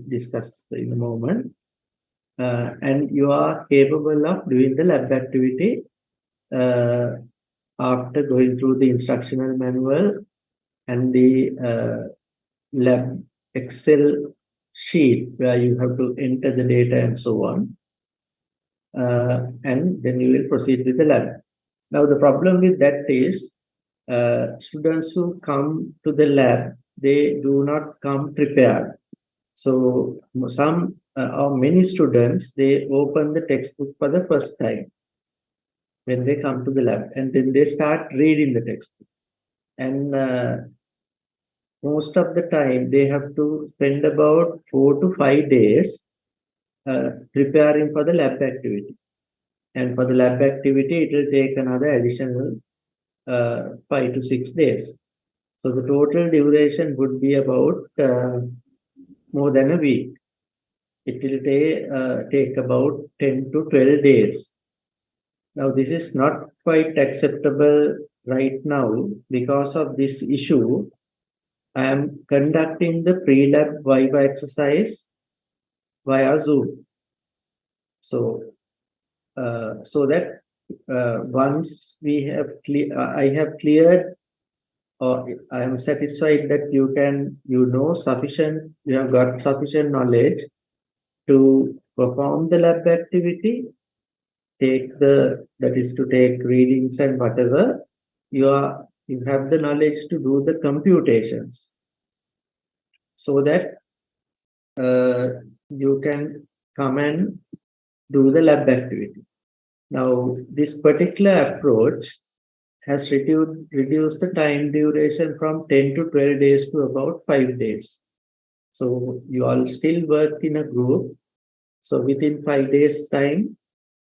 discuss in a moment. And you are capable of doing the lab activity after going through the instructional manual and the lab Excel sheet where you have to enter the data and so on. And then you will proceed with the lab. Now, the problem with that is students who come to the lab, they do not come prepared. So some or many students, they open the textbook for the first time when they come to the lab, and then they start reading the textbook. And most of the time, they have to spend about 4 to 5 days preparing for the lab activity. And for the lab activity, it will take another additional 5 to 6 days. So the total duration would be about more than a week. It will take about 10 to 12 days. Now, this is not quite acceptable right now. Because of this issue, I am conducting the pre-lab Viva exercise via Zoom. So, so that once we have I have cleared, or I am satisfied that you have got sufficient knowledge to perform the lab activity, that is to take readings and whatever, you have the knowledge to do the computations, so that you can come and do the lab activity. Now, this particular approach has reduced the time duration from 10 to 12 days to about 5 days. So you all still work in a group. So within 5 days time,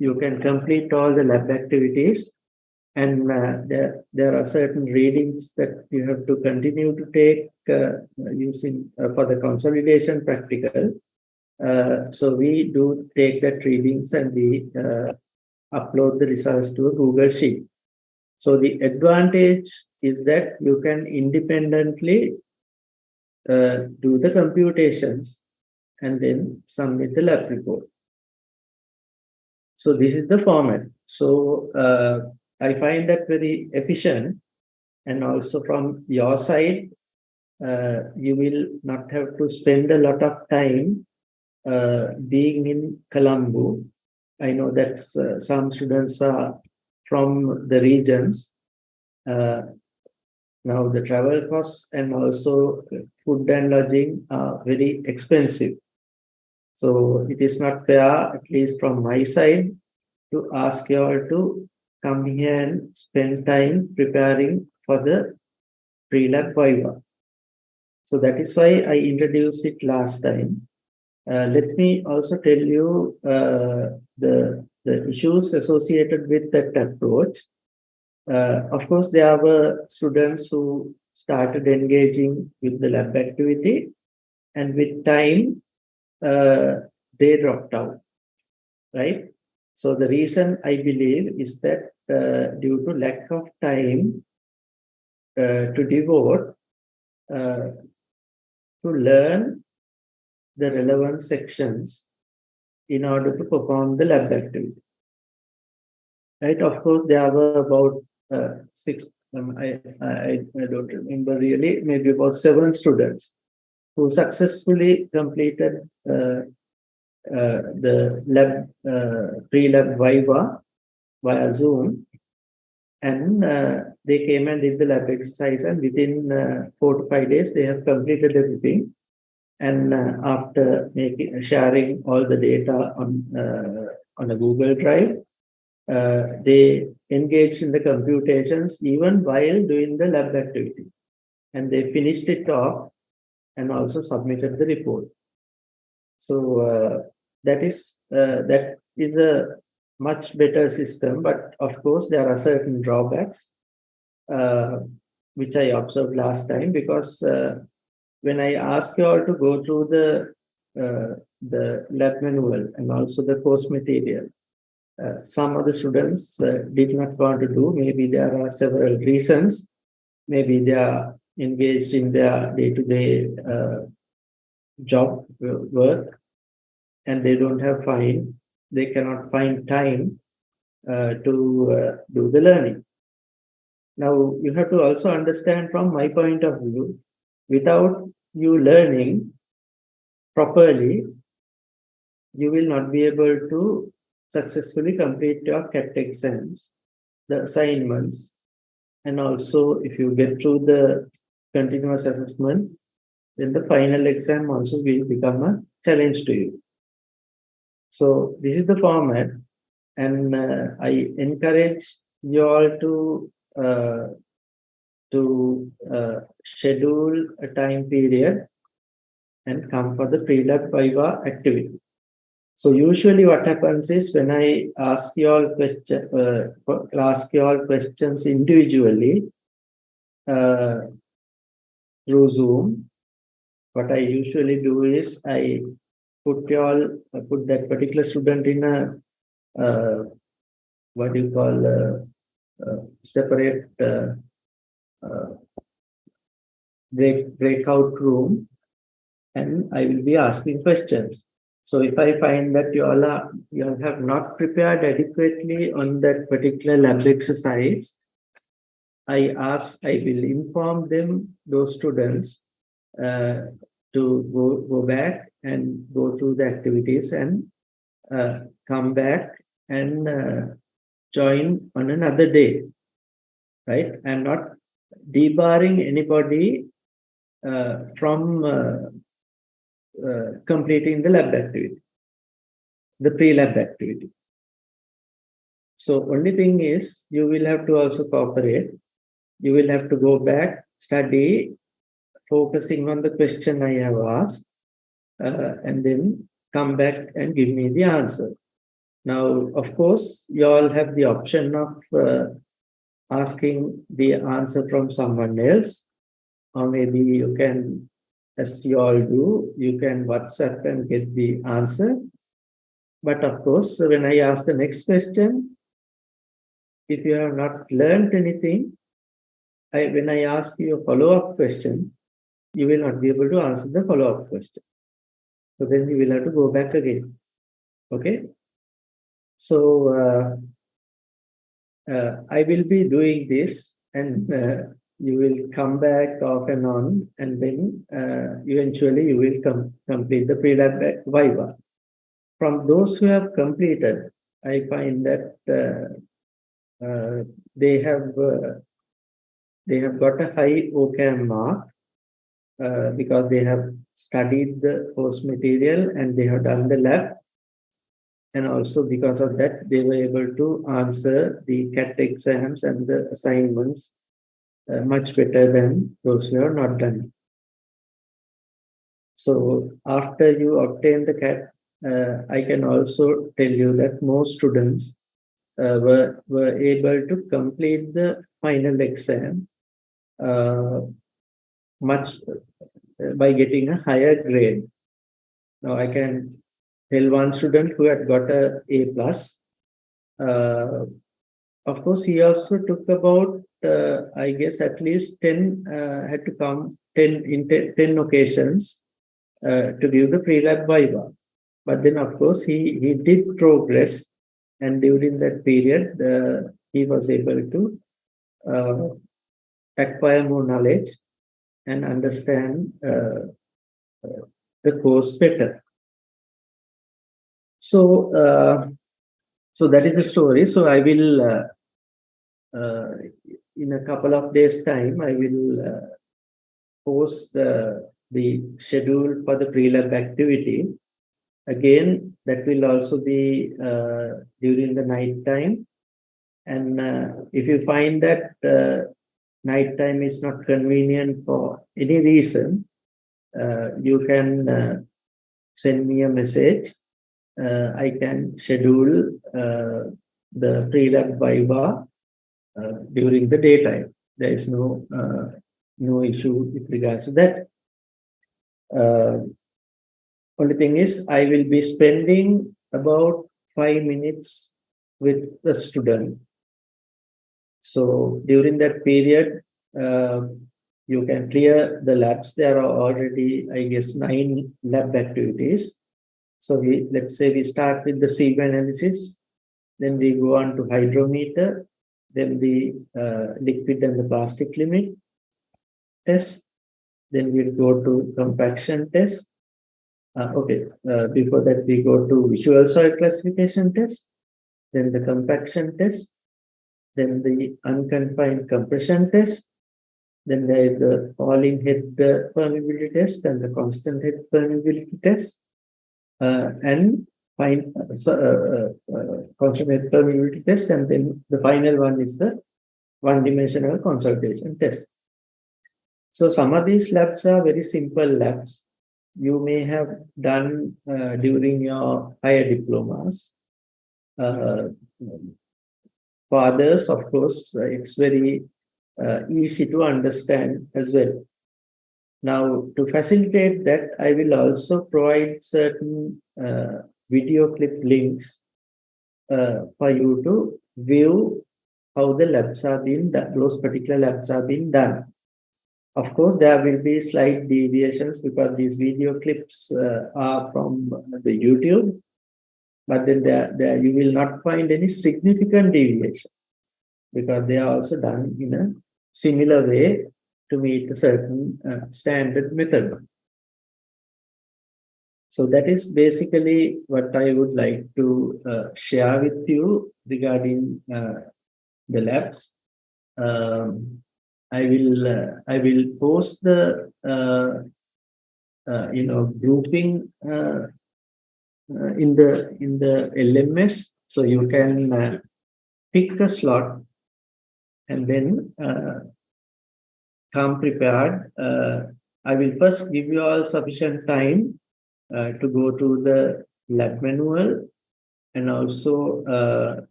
you can complete all the lab activities, and there are certain readings that you have to continue to take using for the consolidation practical. So we do take that readings and we upload the results to a Google Sheet. So the advantage is that you can independently do the computations and then submit the lab report. So this is the format. So I find that very efficient, and also from your side, you will not have to spend a lot of time being in Colombo. I know that some students are from the regions. Now the travel costs and also food and lodging are very expensive. So it is not fair, at least from my side, to ask you all to come here and spend time preparing for the pre-lab Viva. So that is why I introduced it last time. Let me also tell you the issues associated with that approach. Of course, there were students who started engaging with the lab activity, and with time, they dropped out, right? So the reason I believe is that due to lack of time to devote to learn the relevant sections in order to perform the lab activity. Right? Of course, there were about 6, I don't remember really, maybe about 7 students who successfully completed the lab pre-lab Viva via Zoom, and they came and did the lab exercise, and within 4 to 5 days they have completed everything. And after sharing all the data on a Google Drive, they engaged in the computations even while doing the lab activity, and they finished it off and also submitted the report. So that is a much better system, but of course there are certain drawbacks which I observed last time, because when I asked you all to go through the lab manual and also the course material, some of the students did not want to do. Maybe there are several reasons. Maybe they are engaged in their day-to-day job work, and they cannot find time to do the learning. Now, you have to also understand from my point of view, without you learning properly, you will not be able to successfully complete your CAT exams, the assignments, and also if you get through the continuous assessment, then the final exam also will become a challenge to you. So this is the format, and I encourage you all uh, to schedule a time period and come for the pre-lab viva activity. So usually what happens is when I ask you all questions individually uh, through Zoom, what I usually do is I put that particular student in a what you call separate uh, breakout room, and I will be asking questions. So if I find that you all have not prepared adequately on that particular lab exercise, I will inform them, those students, uh, to go back and go through the activities and come back and join on another day, right? I'm not debarring anybody from completing the lab activity, the pre-lab activity. So only thing is you will have to also cooperate. You will have to go back, study, focusing on the question I have asked, and then come back and give me the answer. Now, of course, you all have the option of asking the answer from someone else, or maybe you can, as you all do, you can WhatsApp and get the answer. But of course, when I ask the next question, if you have not learned anything, when I ask you a follow-up question, you will not be able to answer the follow-up question. So then you will have to go back again. Okay. So I will be doing this, and you will come back off and on, and then eventually you will complete the pre-lab viva. From those who have completed, I find that uh, they have uh, they have got a high OCAM mark because they have studied the course material and they have done the lab, and also because of that they were able to answer the CAT exams and the assignments much better than those who have not done it. So after you obtain the CAT, I can also tell you that most students were able to complete the final exam uh, much by getting a higher grade. Now I can tell one student who had got a A plus. Uh, of course, he also took about I guess at least 10 had to come 10 occasions to give the pre-lab viva. But then, of course, he did progress, and during that period, he was able to uh, acquire more knowledge and understand the course better. So, so that is the story. So I will, in a couple of days' time, I will post the schedule for the pre-lab activity. Again, that will also be during the night time. And if you find that night time is not convenient for any reason, you can send me a message. I can schedule the pre-lab viva during the daytime. There is no issue with regards to that. Only thing is, I will be spending about 5 minutes with the student. So during that period, you can clear the labs. There are already, I guess, 9 lab activities. So let's say we start with the CV analysis, then we go on to hydrometer, then the liquid and the plastic limit test, then we'll go to compaction test. Before that we go to visual soil classification test, then the compaction test, then the unconfined compression test, then there is the falling head permeability test and the constant head permeability test, and constant head permeability test, and then the final one is the one-dimensional consolidation test. So some of these labs are very simple labs. You may have done during your higher diplomas. For others, of course, it's very easy to understand as well. Now, to facilitate that, I will also provide certain video clip links for you to view how the labs are being done, those particular labs are being done. Of course, there will be slight deviations because these video clips are from the YouTube, but then there you will not find any significant deviation because they are also done in a similar way to meet a certain standard method. So that is basically what I would like to share with you regarding the labs. I will post the grouping in the LMS, so you can pick a slot and then come prepared. I will first give you all sufficient time to go to the lab manual and also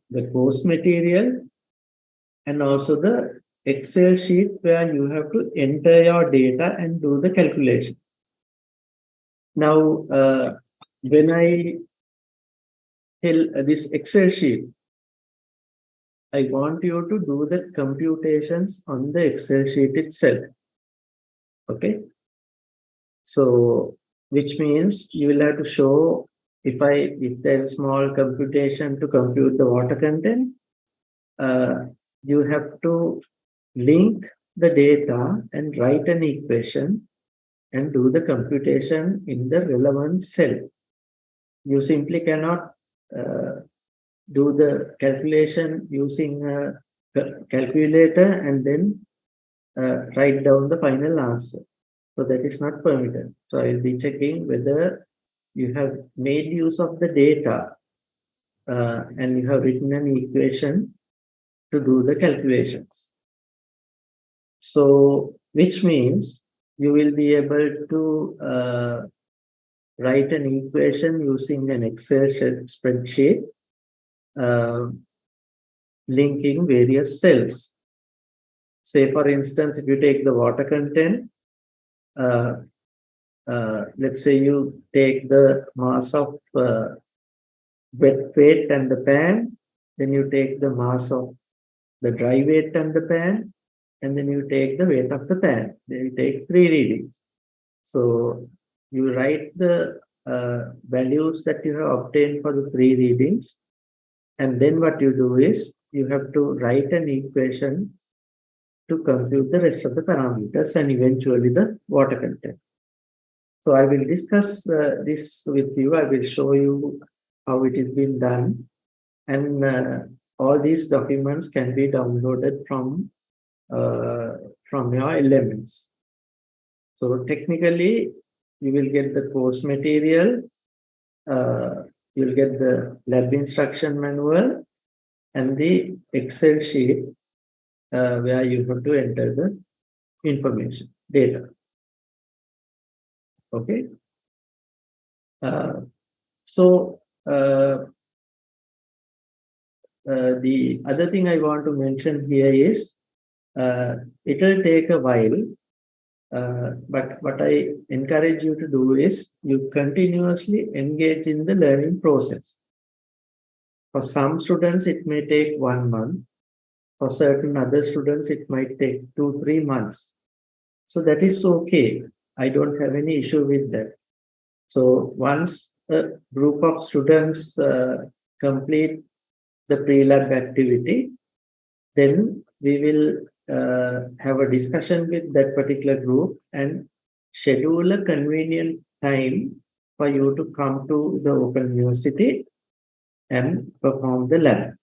the course material and also the Excel sheet where you have to enter your data and do the calculation. Now, when I tell this Excel sheet, I want you to do the computations on the Excel sheet itself. Okay. So, which means you will have to show if there is small computation to compute the water content, you have to link the data and write an equation and do the computation in the relevant cell. You simply cannot do the calculation using a calculator and then write down the final answer. So that is not permitted. So I will be checking whether you have made use of the data and you have written an equation to do the calculations. So, which means you will be able to write an equation using an Excel spreadsheet, linking various cells. Say, for instance, if you take the water content, let's say you take the mass of wet weight and the pan, then you take the mass of the dry weight and the pan, and then you take the weight of the pan. Then you take 3 readings. So you write the values that you have obtained for the 3 readings, and then what you do is you have to write an equation to compute the rest of the parameters and eventually the water content. So I will discuss this with you. I will show you how it is being done, and all these documents can be downloaded from your elements. So technically, you will get the course material, you'll get the lab instruction manual, and the Excel sheet where you have to enter the information, data. Okay. The other thing I want to mention here is it will take a while, but what I encourage you to do is you continuously engage in the learning process. For some students, it may take 1 month. For certain other students, it might take 2-3 months. So that is okay. I don't have any issue with that. So once a group of students complete the pre-lab activity, then we will have a discussion with that particular group and schedule a convenient time for you to come to the Open University and perform the lab.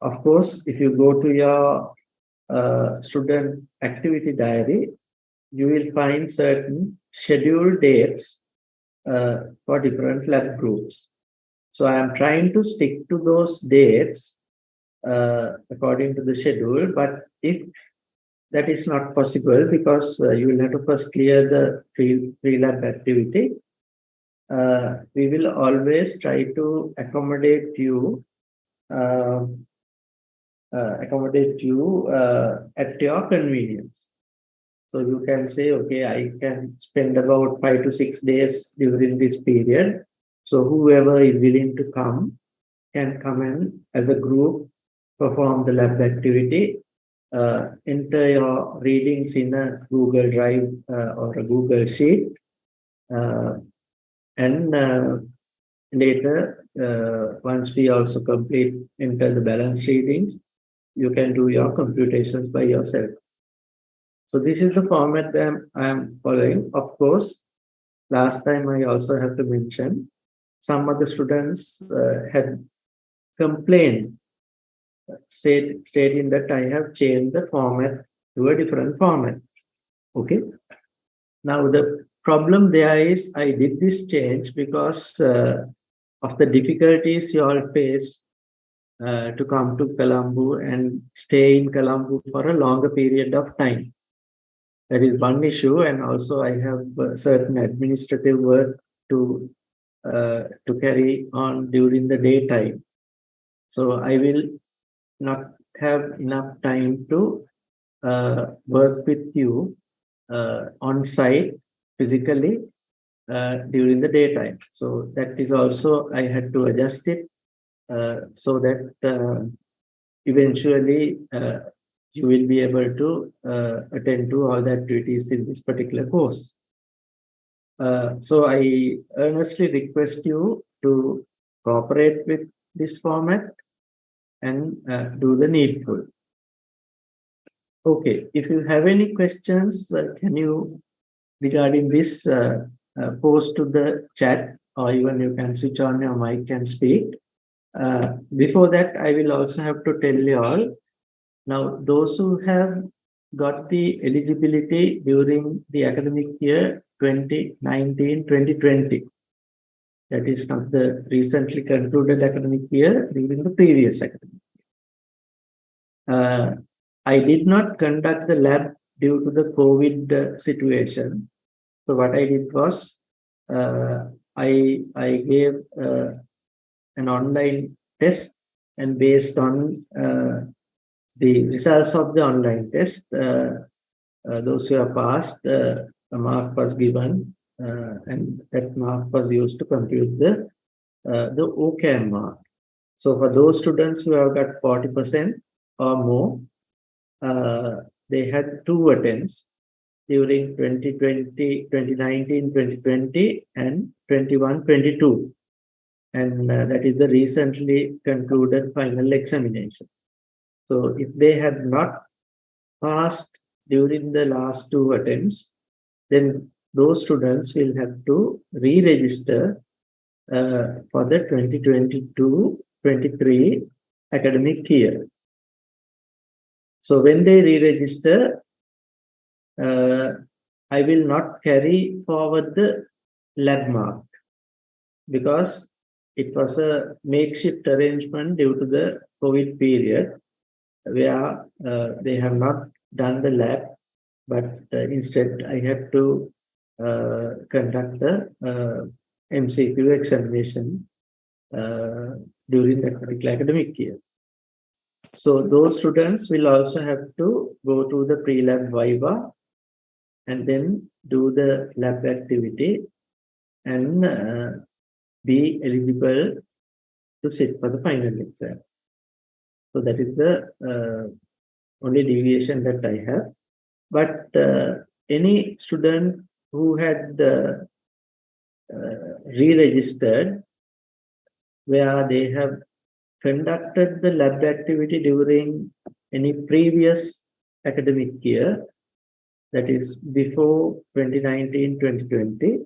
Of course, if you go to your student activity diary, you will find certain scheduled dates for different lab groups. So I am trying to stick to those dates according to the schedule. But if that is not possible because you will have to first clear the pre-lab activity, we will always try to uh, accommodate you at your convenience. So you can say, okay, I can spend about 5 to 6 days during this period. So whoever is willing to come can come in as a group, perform the lab activity, enter your readings in a Google Drive or a Google Sheet, uh, and later, once we also complete, enter the balance readings, you can do your computations by yourself. So this is the format that I'm following. Of course, last time I also have to mention some of the students had complained, stating that I have changed the format to a different format. Okay. Now the problem there is I did this change because of the difficulties you all face to come to Colombo and stay in Colombo for a longer period of time. That is one issue, and also I have certain administrative work to carry on during the daytime. So I will not have enough time to work with you on site physically during the daytime. So that is also I had to adjust it so that eventually you will be able to attend to all the activities in this particular course. So I earnestly request you to cooperate with this format and do the needful. Okay, if you have any questions, can you regarding this post to the chat, or even you can switch on your mic and speak. Before that, I will also have to tell you all. Now, those who have got the eligibility during the academic year 2019-2020, that is not the recently concluded academic year, during the previous academic. I did not conduct the lab due to the COVID situation. So what I did was I gave an online test, and based on the results of the online test, those who have passed, a mark was given, and that mark was used to compute the OCAM mark. So for those students who have got 40% or more, they had 2 attempts during 2020, 2019, 2020, and 21, 22. And that is the recently concluded final examination. So if they had not passed during the last 2 attempts, then those students will have to re-register for the 2022-23 academic year. So when they re-register, I will not carry forward the lab mark because it was a makeshift arrangement due to the COVID period where they have not done the lab, but instead I had to conduct the MCQ examination during that particular academic year. So those students will also have to go to the pre-lab viva and then do the lab activity and be eligible to sit for the final exam. So that is the only deviation that I have. But any student who had re-registered where they have conducted the lab activity during any previous academic year, that is before 2019-2020,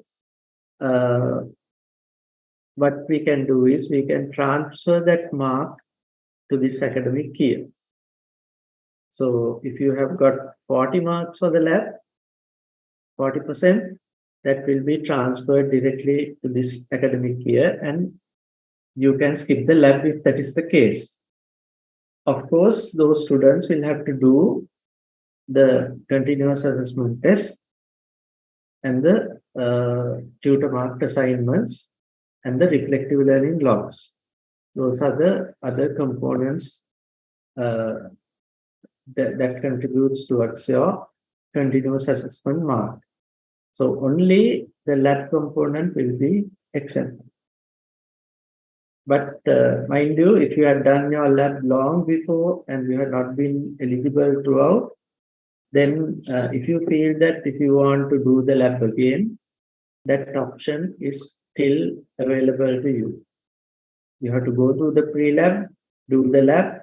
what we can do is we can transfer that mark to this academic year. So if you have got 40 marks for the lab, 40%, that will be transferred directly to this academic year, and you can skip the lab if that is the case. Of course, those students will have to do the continuous assessment test and the tutor marked assignments and the reflective learning logs. Those are the other components that contributes towards your continuous assessment mark. So only the lab component will be exempt. But mind you, if you had done your lab long before and you had not been eligible throughout, then if you feel that if you want to do the lab again, that option is still available to you. You have to go to the pre-lab, do the lab,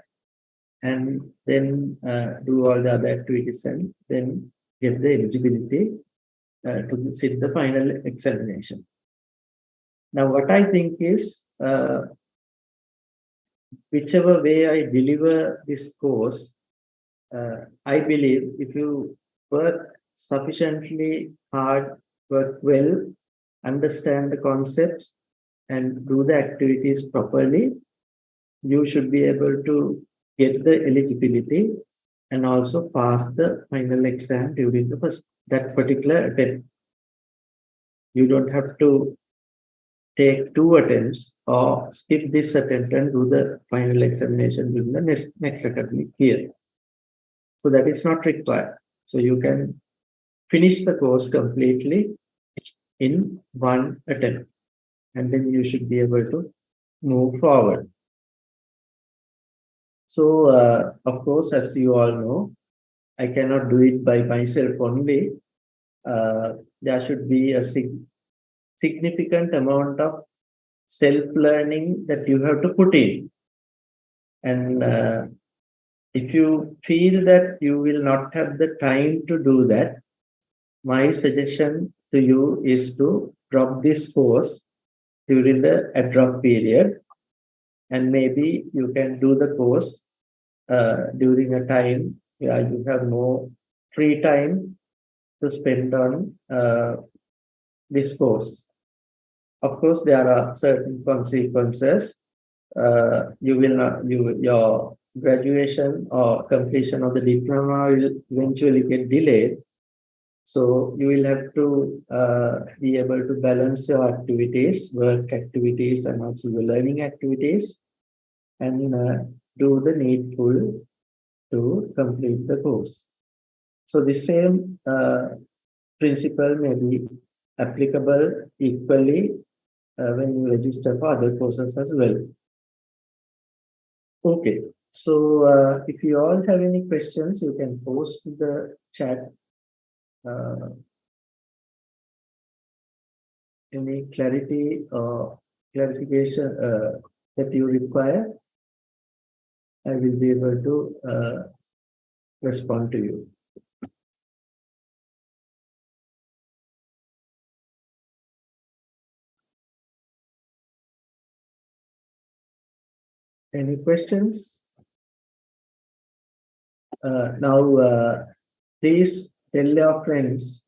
and then do all the other activities and then get the eligibility to sit the final examination. Now, what I think is, whichever way I deliver this course, I believe if you work sufficiently hard, work well, understand the concepts, and do the activities properly, you should be able to get the eligibility and also pass the final exam during that particular attempt. You don't have to take 2 attempts or skip this attempt and do the final examination during the next academic year. So that is not required. So you can finish the course completely in 1 attempt, and then you should be able to move forward. So, of course, as you all know, I cannot do it by myself only. There should be a significant amount of self-learning that you have to put in. And if you feel that you will not have the time to do that, my suggestion to you is to drop this course during the drop period, and maybe you can do the course during a time where you have no free time to spend on this course. Of course, there are certain consequences. You will not, your graduation or completion of the diploma will eventually get delayed. So you will have to be able to balance your activities, work activities, and also the learning activities, and do the needful to complete the course. So the same principle may be applicable equally when you register for other courses as well. Okay, so if you all have any questions, you can post to the chat. Any clarity or clarification that you require, I will be able to respond to you. Any questions? Now, please tell your friends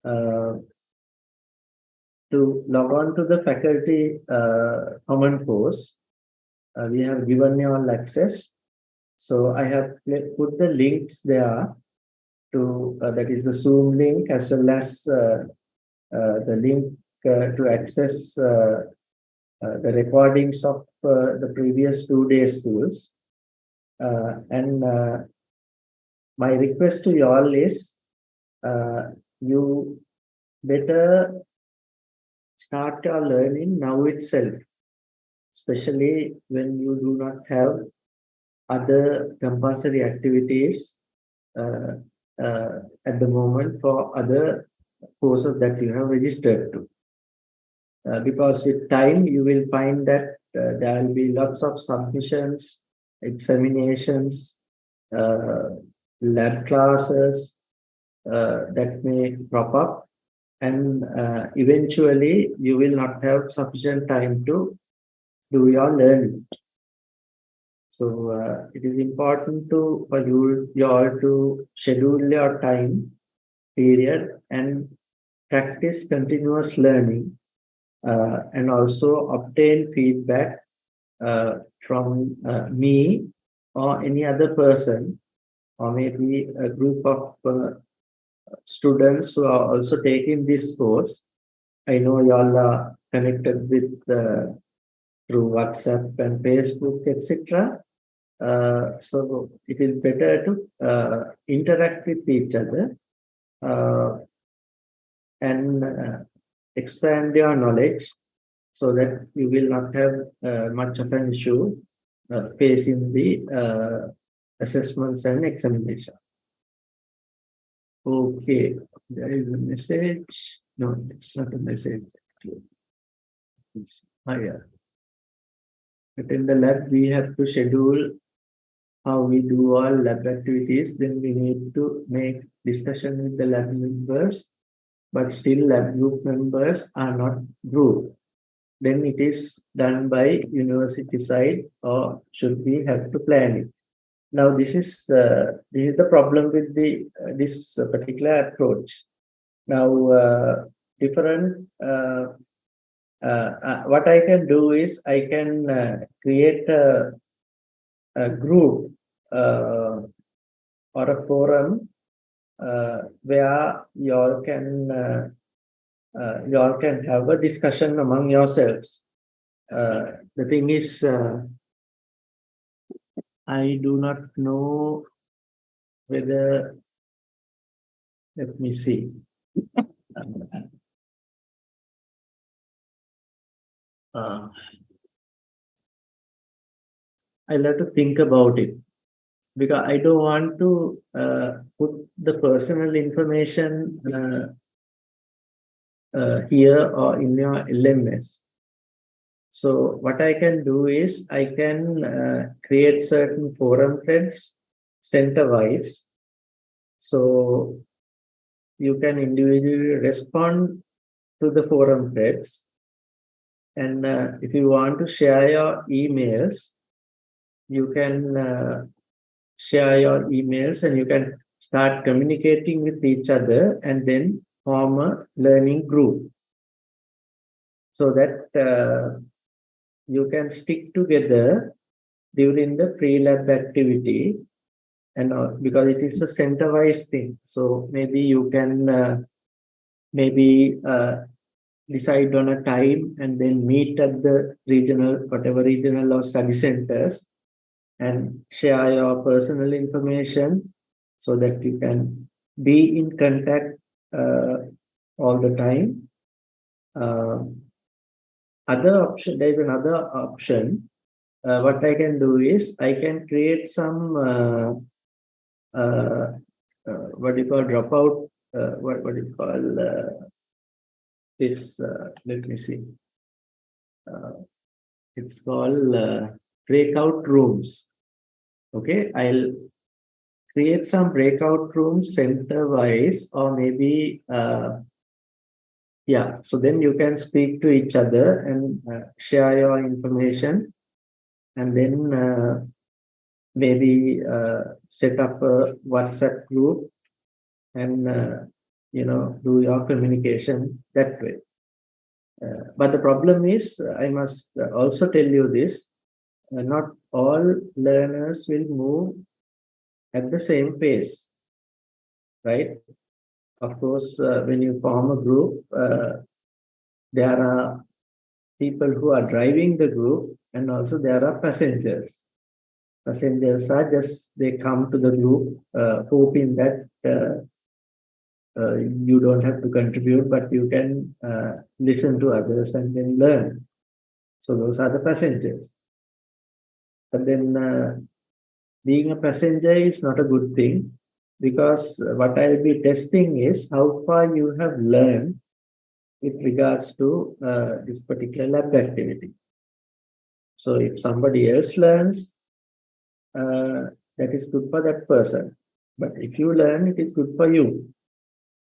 to log on to the faculty common course. We have given you all access. So I have put the links there to that is the Zoom link, as well as the link to access the recordings of the previous 2 days schools. And my request to you all is you better start your learning now itself, especially when you do not have other compulsory activities at the moment for other courses that you have registered to. Because with time, you will find that there will be lots of submissions, examinations, uh, lab classes that may crop up, and eventually you will not have sufficient time to do your learning. So it is important for you all to schedule your time period and practice continuous learning, and also obtain feedback from me or any other person, or maybe a group of students who are also taking this course. I know you all are connected with through WhatsApp and Facebook, etc. So it is better to interact with each other uh, and expand your knowledge so that you will not have much of an issue facing the assessments and examinations. Okay, there is a message. No, it's not a message. Yeah. But in the lab, we have to schedule how we do all lab activities. Then we need to make discussion with the lab members, but still lab group members are not grouped. Then it is done by university side, or should we have to plan it? Now this is the problem with the this particular approach. Now different what I can do is I can create a group or a forum where you all can have a discussion among yourselves. The thing is, I do not know whether, let me see. I'll have to think about it, because I don't want to put the personal information here or in your LMS. So what I can do is I can create certain forum threads center-wise. So you can individually respond to the forum threads. And if you want to share your emails, you can share your emails and you can start communicating with each other and then form a learning group so that you can stick together during the pre-lab activity, and because it is a center-wise thing. So maybe you can maybe decide on a time and then meet at the regional, whatever regional or study centers, and share your personal information so that you can be in contact all the time. Other option, there is another option. What I can do is I can create some what do you call dropout? What do you call this? Let me see. It's called breakout rooms. Okay, I'll create some breakout rooms center-wise, or maybe yeah. So then you can speak to each other and share your information, and then maybe set up a WhatsApp group and do your communication that way. But the problem is, I must also tell you this: not all learners will move at the same pace, right? Of course, when you form a group, there are people who are driving the group, and also there are passengers. Passengers are just, they come to the group hoping that you don't have to contribute, but you can listen to others and then learn. So those are the passengers. But then being a passenger is not a good thing. because what I'll be testing is how far you have learned with regards to this particular lab activity. So if somebody else learns, that is good for that person. But if you learn, it is good for you.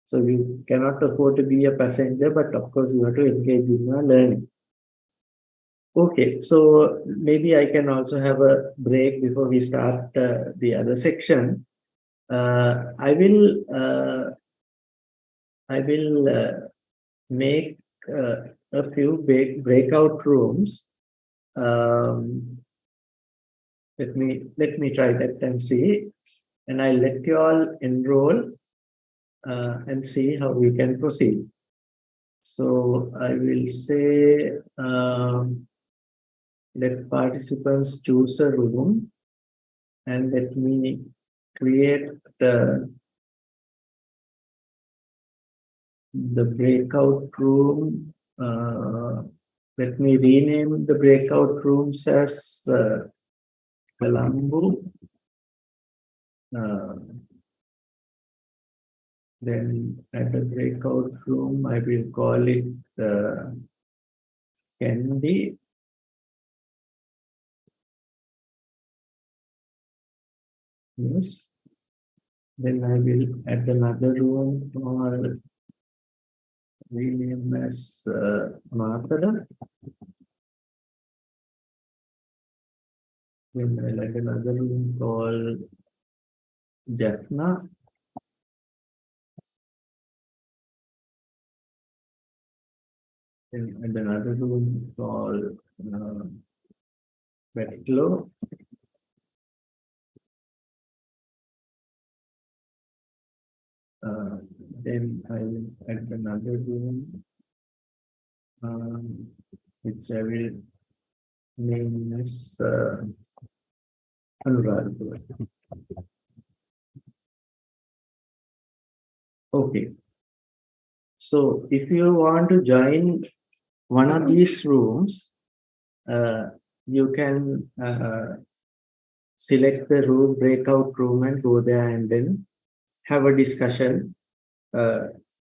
So you cannot afford to be a passenger, but of course you have to engage in your learning. Okay, so maybe I can also have a break before we start the other section. I will make a few breakout rooms. Um, let me try that and see, and I'll let you all enroll and see how we can proceed. So I will say let participants choose a room, and let me create the breakout room. Let me rename the breakout rooms as Colombo. Then at the breakout room, I will call it Candy. Yes. Then I will add another room or rename as Martha. Then I'll add another room called Jaffna. Then add another room called Betlo. Then I will add another room which I will name as Anurag. Okay. So if you want to join one of these rooms, you can select the room, breakout room, and go there and then have a discussion,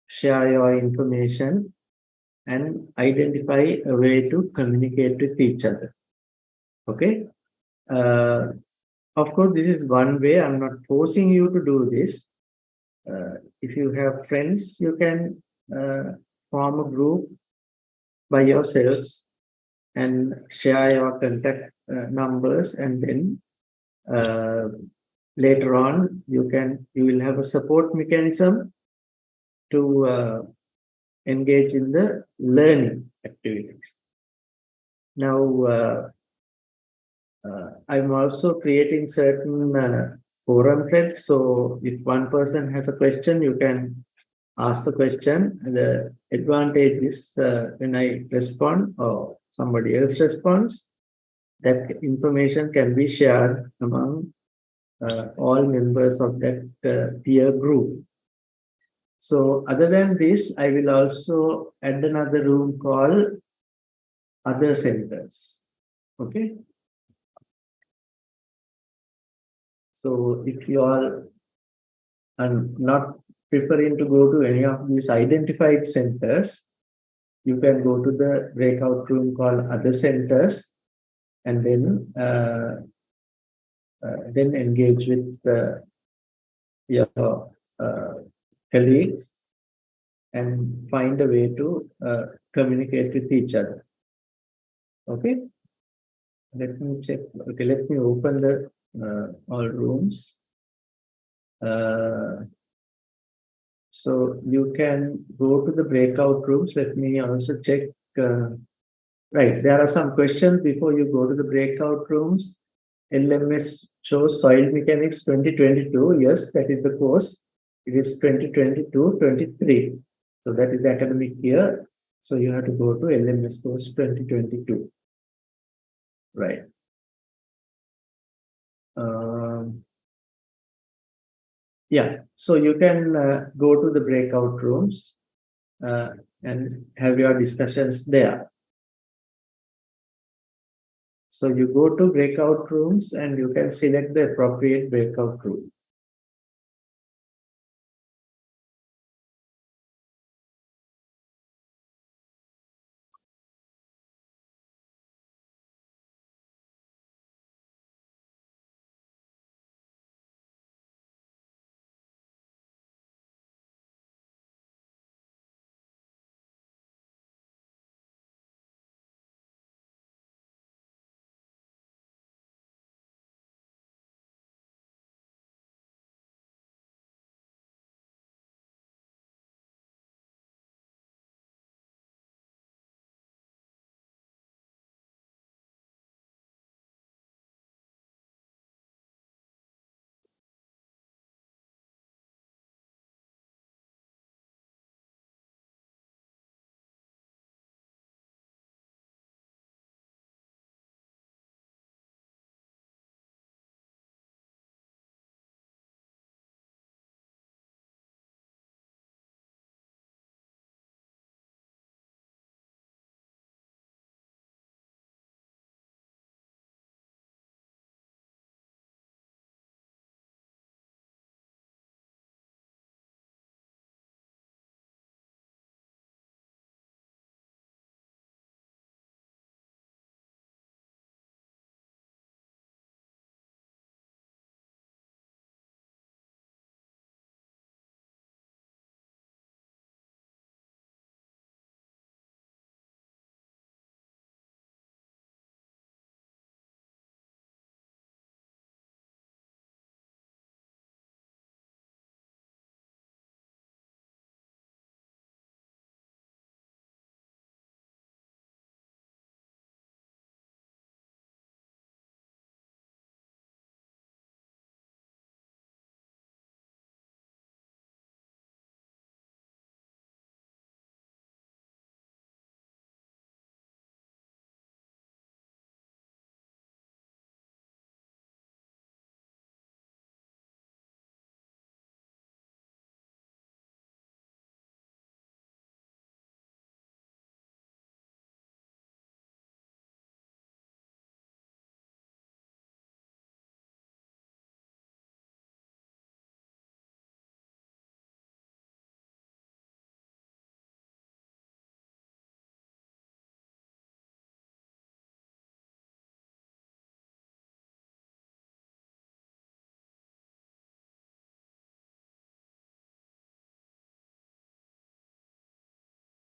share your information, and identify a way to communicate with each other. Okay. Of course, this is one way. I'm not forcing you to do this. If you have friends, you can form a group by yourselves and share your contact numbers, and then later on you will have a support mechanism to engage in the learning activities. Now I'm also creating certain forum threads, so if one person has a question, you can ask the question. The advantage is when I respond or somebody else responds, that information can be shared among all members of that peer group. So other than this, I will also add another room called other centers. Okay. So if you all are not preferring to go to any of these identified centers, you can go to the breakout room called other centers, and then engage with your colleagues and find a way to communicate with each other. Okay. Let me check. Okay, let me open the all rooms. So you can go to the breakout rooms. Let me also check. Right, there are some questions before you go to the breakout rooms. LMS shows Soil Mechanics 2022. Yes, that is the course. It is 2022-23. So that is the academic year. So you have to go to LMS course 2022. Right. Yeah, so you can go to the breakout rooms and have your discussions there. So you go to breakout rooms and you can select the appropriate breakout room.